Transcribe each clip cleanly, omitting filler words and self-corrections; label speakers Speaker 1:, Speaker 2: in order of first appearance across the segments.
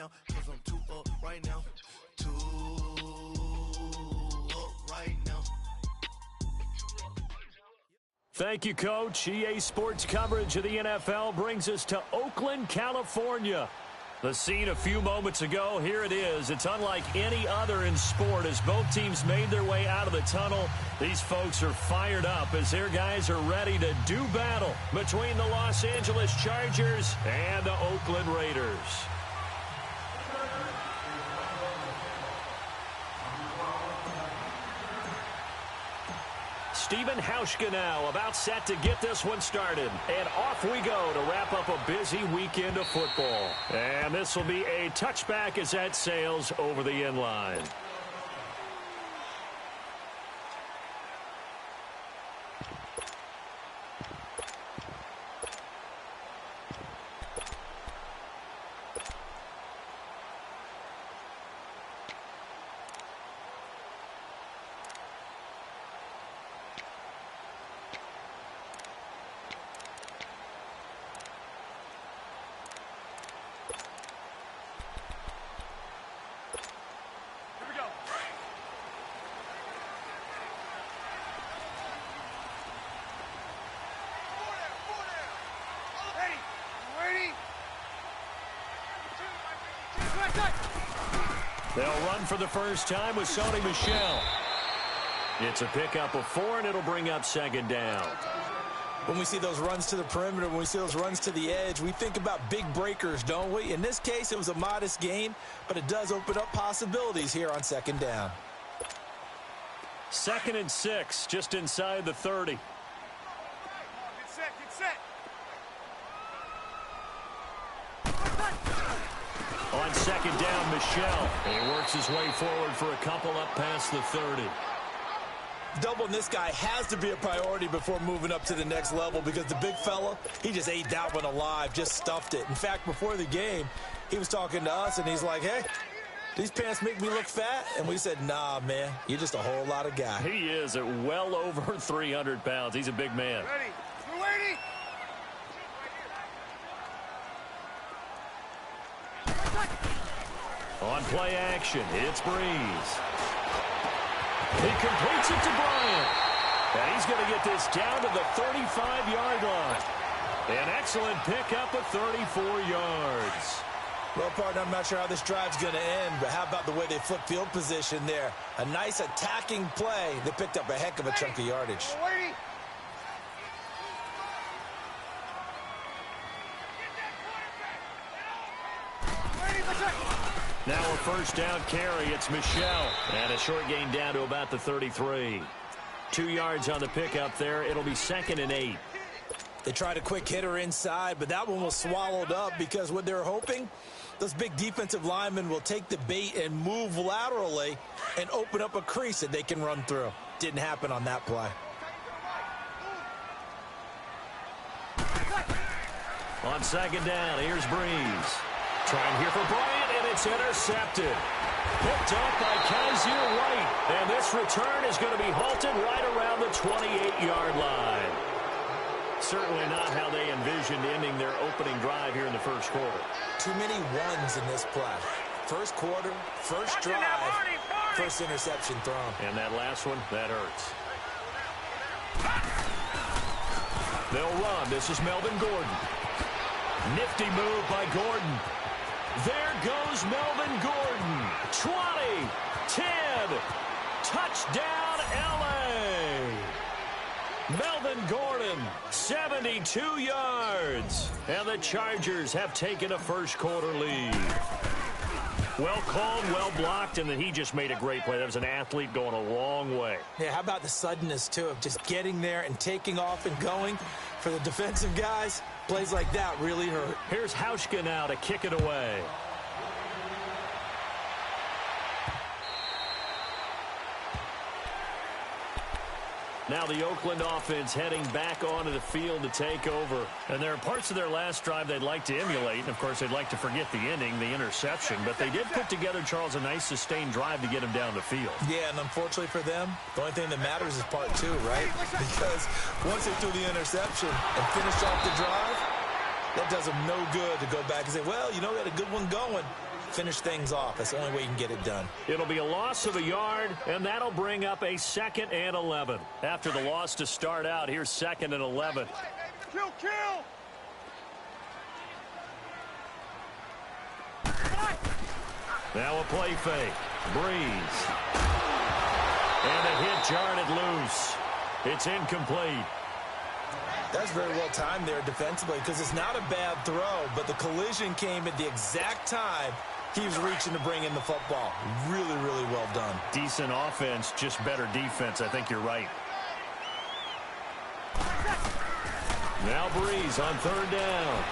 Speaker 1: now, cause I'm too up right now. Too up right now.
Speaker 2: Thank you, Coach. EA Sports coverage of the NFL brings us to Oakland, California. The scene a few moments ago, here it is. It's unlike any other in sport as both teams made their way out of the tunnel. These folks are fired up as their guys are ready to do battle between the Los Angeles Chargers and the Oakland Raiders. Stephen Hauschka now about set to get this one started. And off we go to wrap up a busy weekend of football. And this will be a touchback as that sails over the end line. They'll run for the first time with Sony Michel. It's a pickup of 4, and it'll bring up second down.
Speaker 3: When we see those runs to the perimeter, when we see those runs to the edge, we think about big breakers, don't we? In this case, it was a modest gain, but it does open up possibilities here on second down.
Speaker 2: 2nd and 6, just inside the 30.
Speaker 4: Get set, get set.
Speaker 2: On second down, Michel. He works his way forward for a couple up past the 30.
Speaker 3: Doubling this guy has to be a priority before moving up to the next level because the big fella, he just ate that one alive, just stuffed it. In fact, before the game, he was talking to us, and he's like, hey, these pants make me look fat? And we said, nah, man, you're just a whole lot of guy.
Speaker 2: He is at well over 300 pounds. He's a big man.
Speaker 4: Ready, we're waiting.
Speaker 2: On play action, it's Breeze. He completes it to Bryant. And he's going to get this down to the 35-yard line. An excellent pickup of 34 yards.
Speaker 3: Well, partner, I'm not sure how this drive's going to end, but how about the way they flip field position there? A nice attacking play. They picked up a heck of a chunk of yardage.
Speaker 4: We're waiting.
Speaker 2: Now a first down carry. It's Michel. And a short gain down to about the 33. 2 yards on the pickup there. It'll be 2nd and 8.
Speaker 3: They tried a quick hitter inside, but that one was swallowed up because what they're hoping, those big defensive linemen will take the bait and move laterally and open up a crease that they can run through. Didn't happen on that play.
Speaker 2: On second down, here's Breeze. Trying here for Bryant, and it's intercepted. Picked up by Kaiser White. And this return is going to be halted right around the 28-yard line. Certainly not how they envisioned ending their opening drive here in the first quarter.
Speaker 3: Too many ones in this play. First quarter, first drive, first interception thrown.
Speaker 2: And that last one, that hurts. They'll run. This is Melvin Gordon. Nifty move by Gordon. There goes Melvin Gordon. 20, 10, touchdown LA. Melvin Gordon, 72 yards. And the Chargers have taken a first quarter lead. Well called, well blocked, and then he just made a great play. That was an athlete going a long way.
Speaker 3: Yeah, how about the suddenness, too, of just getting there and taking off and going? For the defensive guys, plays like that really hurt.
Speaker 2: Here's Hauschka now to kick it away. Now the Oakland offense heading back onto the field to take over. And there are parts of their last drive they'd like to emulate. And, of course, they'd like to forget the ending, the interception. But they did put together, Charles, a nice sustained drive to get him down the field.
Speaker 3: Yeah, and unfortunately for them, the only thing that matters is part 2, right? Because once they threw the interception and finished off the drive, that does them no good to go back and say, well, you know, we had a good one going. finish things off. That's the only way you can get it done.
Speaker 2: It'll be a loss of a yard, and that'll bring up a 2nd and 11. After the loss to start out, here's 2nd and 11.
Speaker 4: Kill, kill!
Speaker 2: Now a play fake. Breeze. And a hit jarred it loose. It's incomplete.
Speaker 3: That's very well timed there defensively because it's not a bad throw, but the collision came at the exact time he was reaching to bring in the football. Really, really well done.
Speaker 2: Decent offense, just better defense. I think you're right. Now Breeze on 3rd down.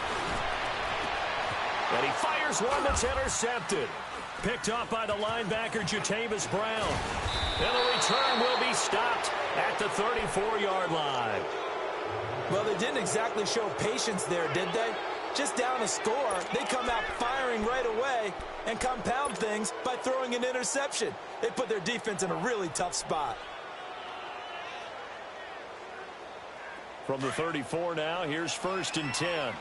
Speaker 2: And he fires one that's intercepted. Picked off by the linebacker, Jatavis Brown. And the return will be stopped at the 34-yard line.
Speaker 3: Well, they didn't exactly show patience there, did they? Just down a score, they come out firing right away and compound things by throwing an interception. They put their defense in a really tough spot.
Speaker 2: From the 34 now, here's 1st and 10.
Speaker 4: All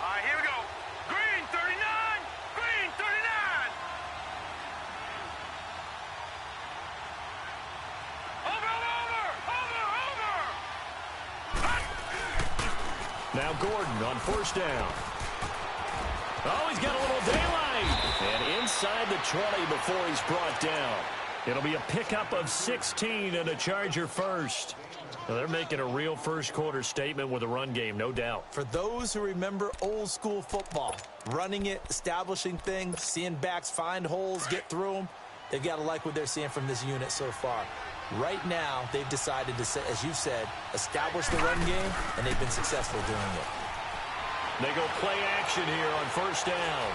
Speaker 4: right, here we go. Green, 39! Green, 39! Over!
Speaker 2: Now Gordon on 1st down. Oh, he's got a little daylight. And inside the 20 before he's brought down. It'll be a pickup of 16 and a Charger first. Well, they're making a real first-quarter statement with a run game, no doubt.
Speaker 3: For those who remember old-school football, running it, establishing things, seeing backs find holes, get through them, they've got to like what they're seeing from this unit so far. Right now, they've decided to, as you said, establish the run game, and they've been successful doing it.
Speaker 2: They go play action here on 1st down.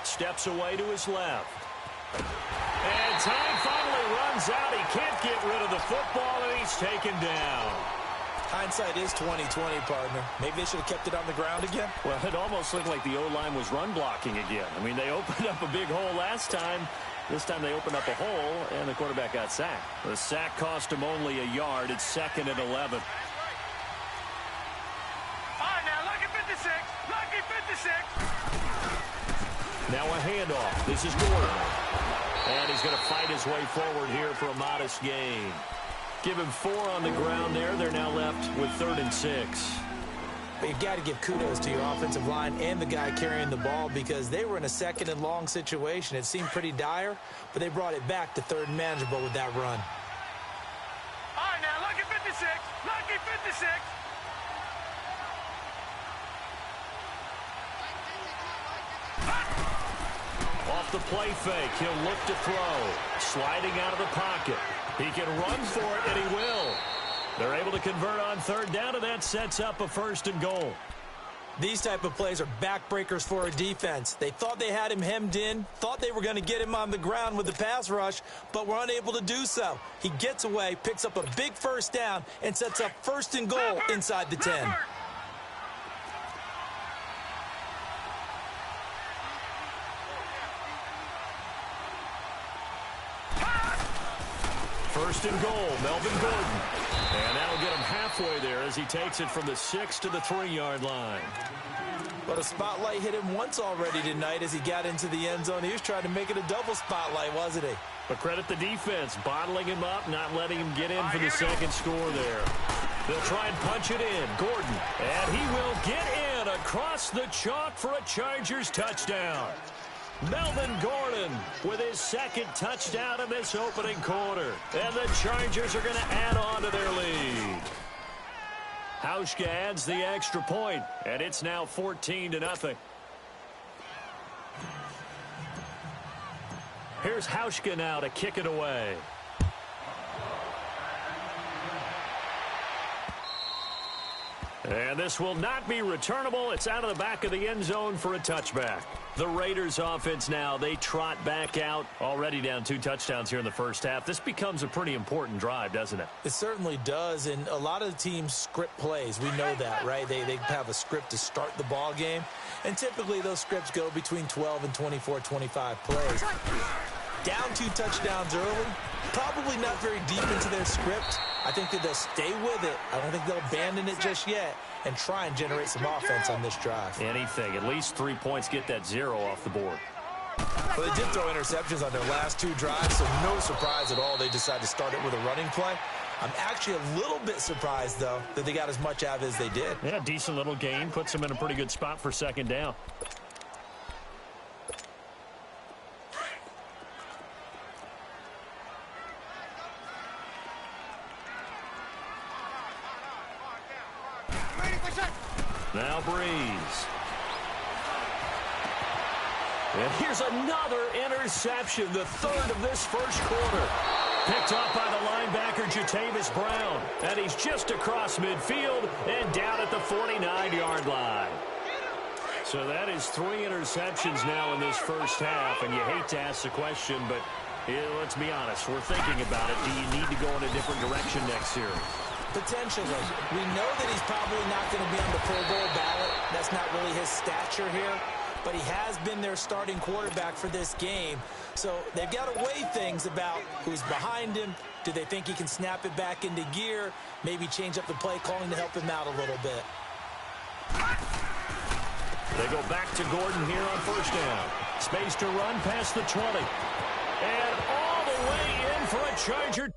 Speaker 2: Steps away to his left. And time finally runs out. He can't get rid of the football, and he's taken down.
Speaker 3: Hindsight is 20/20, partner. Maybe they should have kept it on the ground again.
Speaker 2: Well, it almost looked like the O-line was run blocking again. I mean, they opened up a big hole last time. This time they opened up a hole, and the quarterback got sacked. The sack cost him only a yard. It's 2nd and 11.
Speaker 4: All right, now, lucky 56! Lucky 56!
Speaker 2: Now a handoff. This is Gordon. And he's going to fight his way forward here for a modest gain. Give him 4 on the ground there. They're now left with 3rd and 6.
Speaker 3: But you've got to give kudos to your offensive line and the guy carrying the ball because they were in a 2nd and long situation. It seemed pretty dire, but they brought it back to 3rd and manageable with that run.
Speaker 4: All right, now, lucky 56! Lucky 56!
Speaker 2: Off the play fake, he'll look to throw. Sliding out of the pocket. He can run for it, and he will. They're able to convert on 3rd down, and that sets up a 1st and goal.
Speaker 3: These type of plays are backbreakers for a defense. They thought they had him hemmed in, thought they were going to get him on the ground with the pass rush, but were unable to do so. He gets away, picks up a big 1st down, and sets up 1st and goal inside the 10.
Speaker 2: First and goal, Melvin Gordon. And that'll get him halfway there as he takes it from the 6 to the 3-yard line.
Speaker 3: But a spotlight hit him once already tonight as he got into the end zone. He was trying to make it a double spotlight, wasn't he?
Speaker 2: But credit the defense, bottling him up, not letting him get in for the 2nd score there. They'll try and punch it in. Gordon, and he will get in across the chalk for a Chargers touchdown. Melvin Gordon with his 2nd touchdown in this opening quarter. And the Chargers are going to add on to their lead. Hauschka adds the extra point, and it's now 14-0. Here's Hauschka now to kick it away. And this will not be returnable. It's out of the back of the end zone for a touchback. The Raiders offense now, they trot back out, already down 2 touchdowns here in the first half. This becomes a pretty important drive, doesn't it?
Speaker 3: It certainly does, and a lot of the teams script plays. We know that, right? They have a script to start the ball game, and typically those scripts go between 12 and 24, 25 plays. Down 2 touchdowns early, probably not very deep into their script, I think that they'll stay with it. I don't think they'll abandon it just yet and try and generate some offense on this drive.
Speaker 2: Anything. At least 3 points, get that 0 off the board.
Speaker 3: Well, they did throw interceptions on their last 2 drives, so no surprise at all they decided to start it with a running play. I'm actually a little bit surprised, though, that they got as much out of it as they did.
Speaker 2: Yeah, decent little gain. Puts them in a pretty good spot for second down. Now Breeze. And here's another interception, the 3rd of this first quarter. Picked up by the linebacker, Jatavis Brown. And he's just across midfield and down at the 49-yard line. So that is 3 interceptions now in this first half. And you hate to ask the question, but let's be honest. We're thinking about it. Do you need to go in a different direction next series?
Speaker 3: Potentially. We know that he's probably not going to be on the Pro Bowl ballot. That's not really his stature here. But he has been their starting quarterback for this game. So they've got to weigh things about who's behind him. Do they think he can snap it back into gear? Maybe change up the play calling to help him out a little bit.
Speaker 2: They go back to Gordon here on first down. Space to run past the 20. And all the way in for a Charger.